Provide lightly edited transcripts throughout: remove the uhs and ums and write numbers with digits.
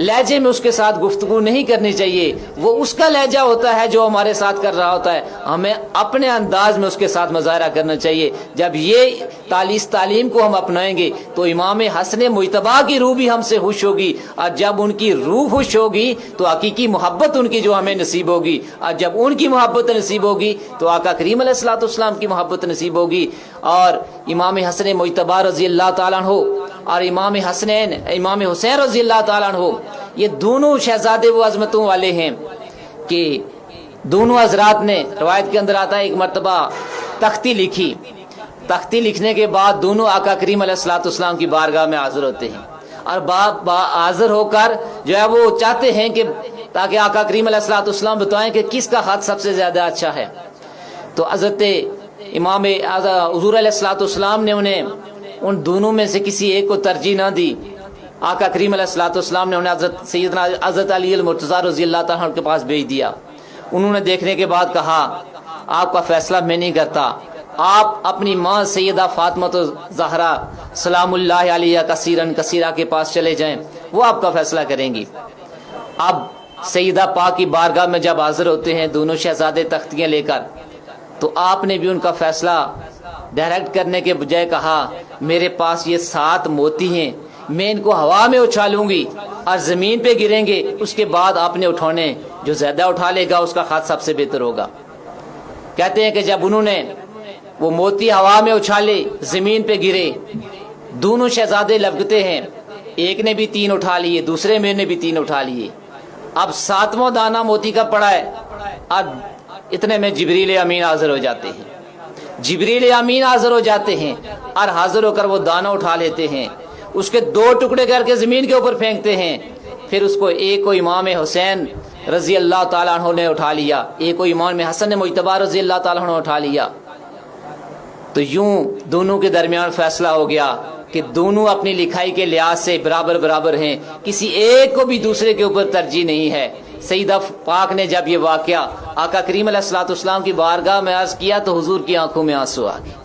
लहजे में उसके साथ गुफ्तगू नहीं करनी चाहिए, वो उसका लहजा होता है जो हमारे साथ कर रहा होता है, हमें अपने अंदाज में उसके साथ मुजाहरा करना चाहिए। जब ये तालीम को हम अपनाएंगे तो इमाम हसन मुजतबा की रूह भी हमसे खुश होगी, और जब उनकी रूह खुश होगी तो हकीकी मोहब्बत उनकी जो हमें नसीब होगी, और जब उनकी मोहब्बत नसीब होगी तो आका करीम अलैहिस्सलाम की मोहब्बत नसीब होगी। और इमाम हसन मुजतबा रज़ी अल्लाह ताला अन्हु और इमाम हुसैन रज़ी अल्लाह ताला अन्हु, ये दोनों शहजादे वो अजमतों वाले हैं कि दोनों हजरात ने, रवायत के अंदर आता है, एक मरतबा तख्ती लिखी। तख्ती लिखने के बाद दोनों आका करीम अलैहिस्सलाम की बारगाह में हाजिर होते हैं, और हाजिर होकर जो है वो चाहते हैं कि ताकि आका करीम अलैहिस्सलाम बताएं कि किसका खत सबसे ज्यादा अच्छा है। तो हजरत इमाम हुज़ूर अलैहिस्सलाम ने उन्हें उन दोनों में से किसी एक को तरजीह ना दी। आका करीम अलैहिस्सलाम ने उन्हें हज़रत अली मुर्तज़ा रज़ी अल्लाह ताला के पास भेज दिया। उन्होंने देखने के बाद कहा, आपका फैसला मैं नहीं करता, आप अपनी माँ सैयदा फातिमा तो ज़हरा सलामुल्लाह अलैहा कसीरन कसीरा के पास चले जाएं, वो आपका फैसला करेंगी। अब सैयदा पाक की बारगाह में जब हाजिर होते हैं दोनों शहजादे तख्तियाँ लेकर, तो आपने भी उनका फैसला डायरेक्ट करने के बजाय कहा, मेरे पास ये 7 मोती हैं, मैं इनको हवा में उछालूंगी और जमीन पे गिरेंगे, उसके बाद आपने उठाने, जो ज्यादा उठा लेगा उसका खत सबसे बेहतर होगा। कहते हैं कि जब उन्होंने वो मोती हवा में उछाले, जमीन पे गिरे, दोनों शहजादे लगते हैं, एक ने भी 3 उठा लिए, दूसरे में ने भी 3 उठा लिए। अब 7वां दाना मोती का पड़ा है, और इतने में जिब्रील अमीन हाजिर हो जाते हैं। जिब्रील अमीन हाजिर हो जाते हैं और हाजिर होकर वो दाना उठा लेते हैं, उसके 2 टुकड़े करके जमीन के ऊपर फेंकते हैं। फिर उसको एक को इमाम हुसैन रजी अल्लाह ताला अन्हु ने उठा लिया, एक को इमाम हसन मुजतबा रजी अल्लाह ताला अन्हु ने उठा लिया। तो यूं दोनों के दरमियान फैसला हो गया कि दोनों अपनी लिखाई के लिहाज से बराबर बराबर हैं, किसी एक को भी दूसरे के ऊपर तरजीह नहीं है। सईदा पाक ने जब ये वाकया आका करीम अलैहिस्सलाम की बारगाह में अर्ज किया तो हुजूर की आंखों में आंसू आ गए।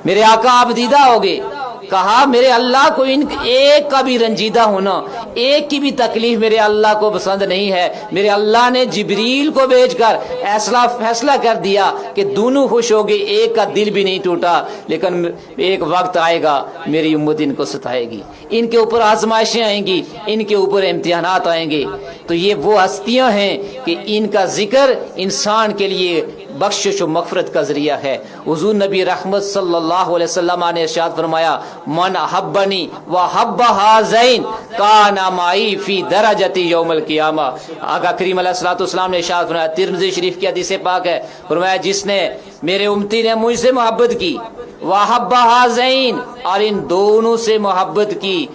मेरे आका आप दीदा हो गए। कहा, मेरे अल्लाह को इन एक का भी रंजीदा होना, एक की भी तकलीफ मेरे अल्लाह को पसंद नहीं है। मेरे अल्लाह ने जिब्रील को भेजकर ऐसा फैसला कर दिया कि दोनों खुश हो गए, एक का दिल भी नहीं टूटा। लेकिन एक वक्त आएगा मेरी उम्मत इनको सताएगी, इनके ऊपर आजमाइशें आएंगी, इनके ऊपर इम्तिहानात आएंगे। तो ये वो हस्तियां हैं कि इनका जिक्र इंसान के लिए बख्शिश व मग़फ़िरत का ज़रिया है। हुज़ूर नबी रहमत सल्लल्लाहु अलैहि वसल्लम ने इरशाद फरमाया, मन हब्बनी व हब्ब हाज़ैन काना माई फ़ी दरजती यौमल क़ियामा। आका करीम अलैहिस्सलाम ने इरशाद फरमाया, तिर्मिज़ी शरीफ की हदीस पाक है, फरमाया जिसने मेरे उम्मती ने मुझसे मोहब्बत की, व हब्ब हाज़ैन, और इन दोनों से मोहब्बत की,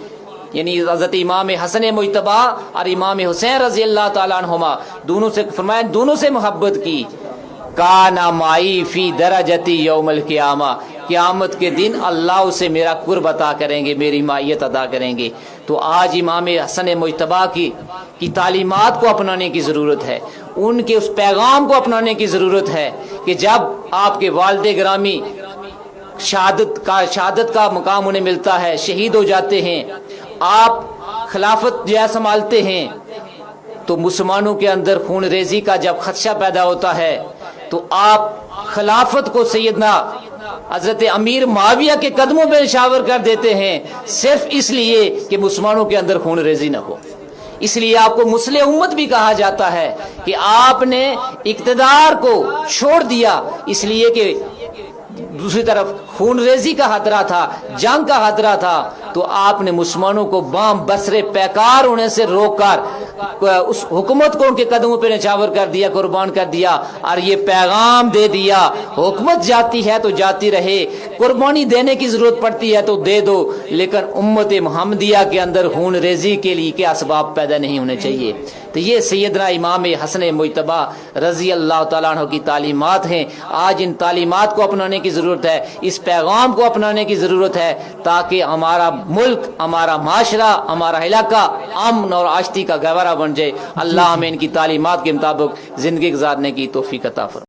यानी हज़रत इमाम हसन मुजतबा और इमाम हुसैन रज़ी अल्लाह ताला अन्हुमा, दोनों से, फरमाया दोनों से मोहब्बत की, काना माई फी दरजती यौमल क़ियामा, क़यामत के दिन अल्लाह उसे मेरा कुर्ब अता करेंगे, मेरी मायत अदा करेंगे। तो आज इमाम हसन मुजतबा की तालीमात को अपनाने की ज़रूरत है, उनके उस पैगाम को अपनाने की ज़रूरत है कि जब आपके वालिद गिरामी शहादत का मुकाम उन्हें मिलता है, शहीद हो जाते हैं, आप खिलाफत जो है संभालते हैं, तो मुसलमानों के अंदर खून रेजी का जब खदशा पैदा होता है तो आप खिलाफत को सैयदना हजरत अमीर मुआविया के कदमों में निशावर कर देते हैं, सिर्फ इसलिए कि मुसलमानों के अंदर खून रेजी न हो। इसलिए आपको मुस्लिम उम्मत भी कहा जाता है कि आपने इक़्तिदार को छोड़ दिया इसलिए कि दूसरी तरफ खून रेजी का खतरा था, जंग का खतरा था, तो आपने मुसलमानों को बाम बसरे पैकार होने से रोककर उस हुकूमत को उनके कदमों पे निछावर कर दिया, कुर्बान कर दिया, और ये पैगाम दे दिया, हुकूमत जाती है तो जाती रहे, कुर्बानी देने की जरूरत पड़ती है तो दे दो, लेकिन उम्मत मुहम्मदिया के अंदर खून रेजी के लिए के असबाब पैदा नहीं होने चाहिए। तो ये सैयदना इमाम हसन मुजतबा रजी अल्लाह ताला अन्हु की तालीमात हैं। आज इन तालीमात को अपनाने की ज़रूरत है, इस पैगाम को अपनाने की ज़रूरत है, ताकि हमारा मुल्क, हमारा माशरा, हमारा इलाका अमन और आश्ती का गहवरा बन जाए। अल्लाह हमें इनकी तालीमात के मुताबिक ज़िंदगी गुजारने की तौफीक अता फरमाए।